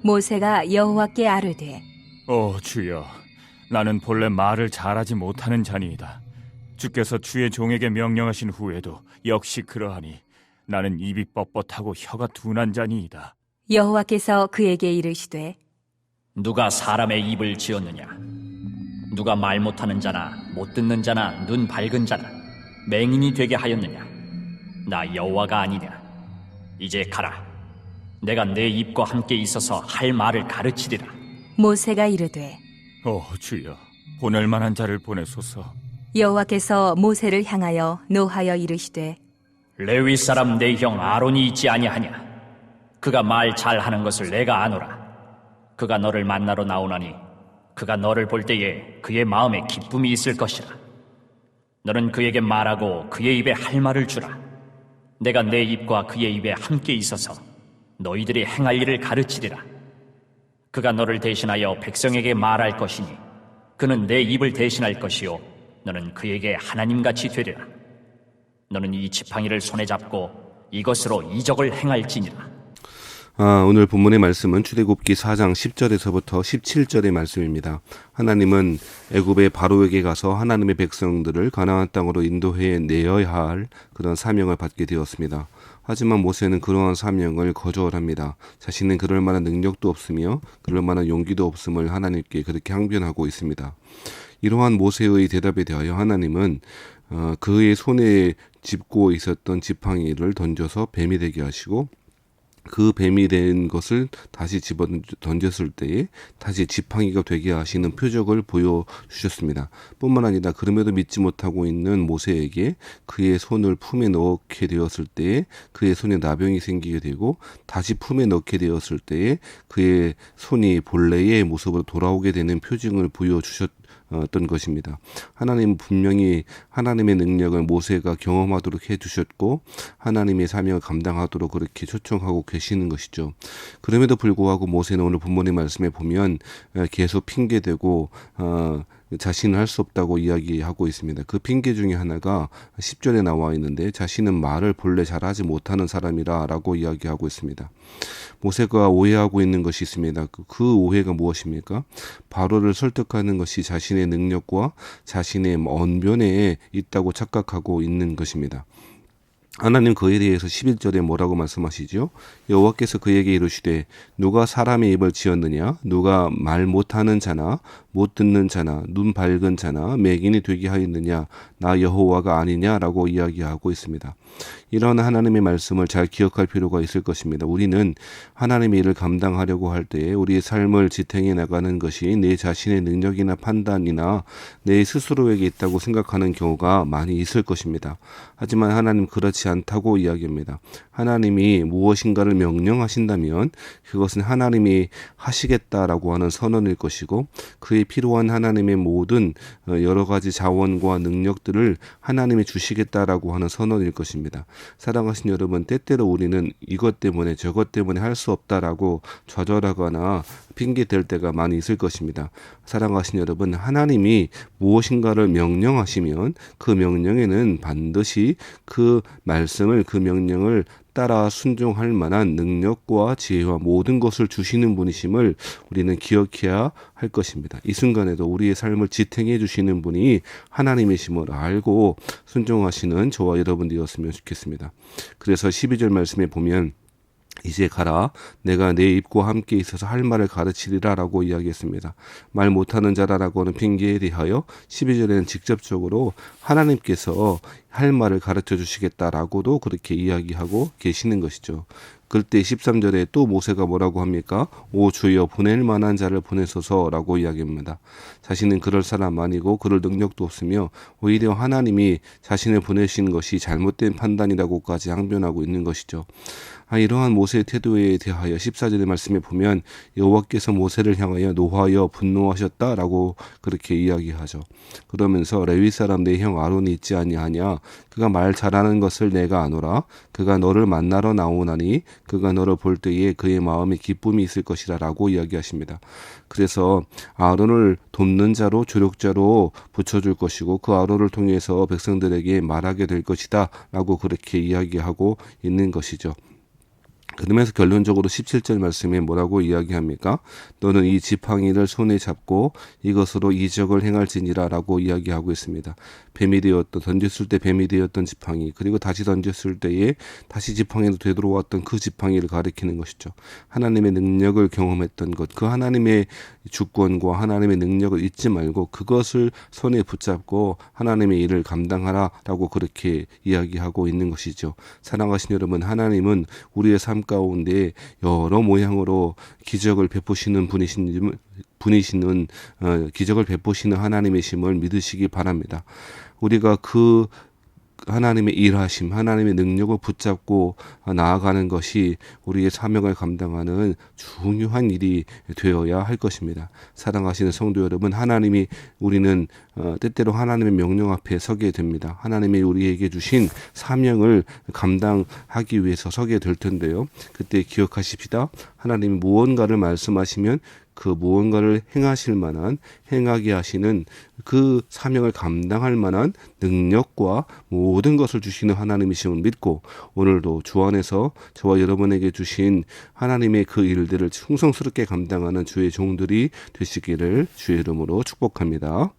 모세가 여호와께 아뢰되 주여, 나는 본래 말을 잘하지 못하는 자니이다. 주께서 주의 종에게 명령하신 후에도 역시 그러하니 나는 입이 뻣뻣하고 혀가 둔한 자니이다. 여호와께서 그에게 이르시되 누가 사람의 입을 지었느냐? 누가 말 못하는 자나 못 듣는 자나 눈 밝은 자나 맹인이 되게 하였느냐? 나 여호와가 아니냐? 이제 가라. 내가 내 입과 함께 있어서 할 말을 가르치리라. 모세가 이르되 주여, 보낼 만한 자를 보내소서. 여호와께서 모세를 향하여 노하여 이르시되 레위 사람 내 형 아론이 있지 아니하냐? 그가 말 잘하는 것을 내가 아노라. 그가 너를 만나러 나오나니 그가 너를 볼 때에 그의 마음에 기쁨이 있을 것이라. 너는 그에게 말하고 그의 입에 할 말을 주라. 내가 내 입과 그의 입에 함께 있어서 너희들이 행할 일을 가르치리라. 그가 너를 대신하여 백성에게 말할 것이니 그는 내 입을 대신할 것이요 너는 그에게 하나님같이 되리라. 너는 이 지팡이를 손에 잡고 이것으로 이적을 행할지니라. 오늘 본문의 말씀은 출애굽기 4장 10절에서부터 17절의 말씀입니다. 하나님은 애굽의 바로에게 가서 하나님의 백성들을 가나안 땅으로 인도해 내어야 할 그런 사명을 받게 되었습니다. 하지만 모세는 그러한 사명을 거절합니다. 자신은 그럴 만한 능력도 없으며 그럴 만한 용기도 없음을 하나님께 그렇게 항변하고 있습니다. 이러한 모세의 대답에 대하여 하나님은 그의 손에 짚고 있었던 지팡이를 던져서 뱀이 되게 하시고 그 뱀이 된 것을 다시 집어 던졌을 때에 다시 지팡이가 되게 하시는 표적을 보여주셨습니다. 뿐만 아니라 그럼에도 믿지 못하고 있는 모세에게 그의 손을 품에 넣게 되었을 때에 그의 손에 나병이 생기게 되고 다시 품에 넣게 되었을 때에 그의 손이 본래의 모습으로 돌아오게 되는 표징을 보여주셨던 것입니다. 하나님은 분명히 하나님의 능력을 모세가 경험하도록 해주셨고 하나님의 사명을 감당하도록 그렇게 초청하고 계시는 것이죠. 그럼에도 불구하고 모세는 오늘 본문의 말씀에 보면 계속 핑계대고 자신은 할 수 없다고 이야기하고 있습니다. 그 핑계 중에 하나가 10절에 나와 있는데 자신은 말을 본래 잘하지 못하는 사람이라 라고 이야기하고 있습니다. 모세가 오해하고 있는 것이 있습니다. 그 오해가 무엇입니까? 바로를 설득하는 것이 자신의 능력과 자신의 언변에 있다고 착각하고 있는 것입니다. 하나님 그에 대해서 11절에 뭐라고 말씀하시죠? 여호와께서 그에게 이르시되 누가 사람의 입을 지었느냐? 누가 말 못하는 자나 못 듣는 자나 눈 밝은 자나 맹인이 되게 하였느냐? 나 여호와가 아니냐라고 이야기하고 있습니다. 이런 하나님의 말씀을 잘 기억할 필요가 있을 것입니다. 우리는 하나님의 일을 감당하려고 할 때에 우리의 삶을 지탱해 나가는 것이 내 자신의 능력이나 판단이나 내 스스로에게 있다고 생각하는 경우가 많이 있을 것입니다. 하지만 하나님 그렇지 않다고 이야기합니다. 하나님이 무엇인가를 명령하신다면 그것은 하나님이 하시겠다라고 하는 선언일 것이고 그에 필요한 하나님의 모든 여러 가지 자원과 능력들을 하나님이 주시겠다라고 하는 선언일 것입니다. 사랑하신 여러분, 때때로 우리는 이것 때문에 저것 때문에 할 수 없다라고 좌절하거나 핑계댈 때가 많이 있을 것입니다. 사랑하신 여러분, 하나님이 무엇인가를 명령하시면 그 명령에는 반드시 그 말씀을 그 명령을 따라 순종할 만한 능력과 지혜와 모든 것을 주시는 분이심을 우리는 기억해야 할 것입니다. 이 순간에도 우리의 삶을 지탱해 주시는 분이 하나님이심을 알고 순종하시는 저와 여러분 되었으면 좋겠습니다. 그래서 12절 말씀에 보면 이제 가라 내가 내 입과 함께 있어서 할 말을 가르치리라 라고 이야기했습니다. 말 못하는 자라라고 하는 핑계에 대하여 12절에는 직접적으로 하나님께서 할 말을 가르쳐 주시겠다라고도 그렇게 이야기하고 계시는 것이죠. 그때 13절에 또 모세가 뭐라고 합니까? 오 주여 보낼 만한 자를 보내소서라고 이야기합니다. 자신은 그럴 사람 아니고 그럴 능력도 없으며 오히려 하나님이 자신을 보내신 것이 잘못된 판단이라고까지 항변하고 있는 것이죠. 이러한 모세의 태도에 대하여 14절의 말씀에 보면 여호와께서 모세를 향하여 노하여 분노하셨다라고 그렇게 이야기하죠. 그러면서 레위 사람 내 형 아론이 있지 아니하냐? 그가 말 잘하는 것을 내가 아노라. 그가 너를 만나러 나오나니 그가 너를 볼 때에 그의 마음에 기쁨이 있을 것이라 라고 이야기하십니다. 그래서 아론을 돕는 자로 조력자로 붙여줄 것이고 그 아론을 통해서 백성들에게 말하게 될 것이다 라고 그렇게 이야기하고 있는 것이죠. 그러면서 결론적으로 17절 말씀에 뭐라고 이야기합니까? 너는 이 지팡이를 손에 잡고 이것으로 이적을 행할지니라 라고 이야기하고 있습니다. 뱀이 되었던, 던졌을 때 뱀이 되었던 지팡이, 그리고 다시 던졌을 때에 다시 지팡이로 되돌아왔던 그 지팡이를 가리키는 것이죠. 하나님의 능력을 경험했던 것, 그 하나님의 주권과 하나님의 능력을 잊지 말고 그것을 손에 붙잡고 하나님의 일을 감당하라 라고 그렇게 이야기하고 있는 것이죠. 사랑하신 여러분, 하나님은 우리의 삶 가운데 여러 모양으로 기적을 베푸시는 기적을 베푸시는 하나님이심을 믿으시기 바랍니다. 우리가 그 하나님의 일하심, 하나님의 능력을 붙잡고 나아가는 것이 우리의 사명을 감당하는 중요한 일이 되어야 할 것입니다. 사랑하시는 성도 여러분, 우리는 때때로 하나님의 명령 앞에 서게 됩니다. 하나님이 우리에게 주신 사명을 감당하기 위해서 서게 될 텐데요. 그때 기억하십시다. 하나님이 무언가를 말씀하시면 그 무언가를 행하게 하시는 그 사명을 감당할 만한 능력과 모든 것을 주시는 하나님이심을 믿고 오늘도 주 안에서 저와 여러분에게 주신 하나님의 그 일들을 충성스럽게 감당하는 주의 종들이 되시기를 주의 이름으로 축복합니다.